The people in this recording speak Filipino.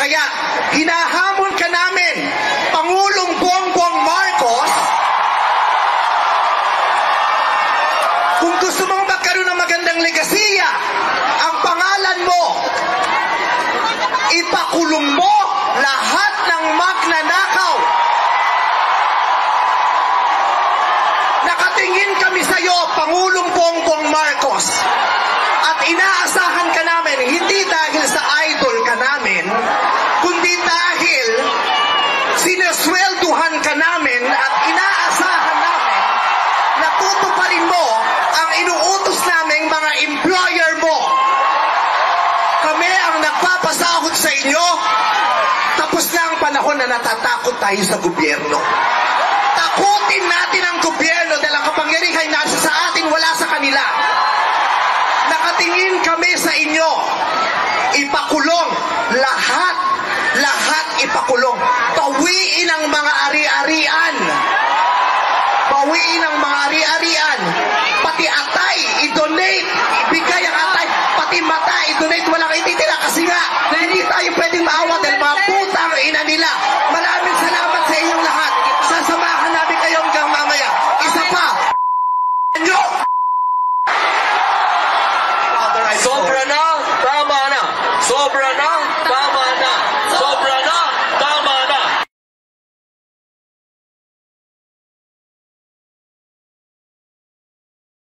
Kaya hinahamon ka namin, Pangulong Bongbong Marcos, kung gusto mong magkaroon ng magandang legasiya, ang pangalan mo, ipakulong mo lahat ng magnanakaw. Nakatingin kami sa iyo, Pangulong Bongbong Marcos, at inaasahan ka namin, hindi dahil sa idol ka namin, kundi dahil sineswelduhan ka namin at inaasahan namin na tutuparin mo ang inuutos naming mga employer mo. Kami ang nagpapasahod sa inyo. Tapos na ang panahon na natatakot tayo sa gobyerno. Takutin natin ang gobyerno dahil ang kapangyarihan nasa sa atin, wala sa kanila. Nakatingin kami sa inyo. Ipakulong lahat ipakulong. Bawiin ang mga ari-arian. Bawiin ang mga ari-arian. Pati atay, i-donate. Ibigay ang atay. Pati mata, i-donate. Walang ititira kasi nga, hindi tayo pwedeng maawa dahil mga putang ina nila. Maraming salamat sa inyong lahat. Sasamahan namin kayo hanggang mamaya. Isa pa. Nyo! Sobra na, tama na. Sobra na, tama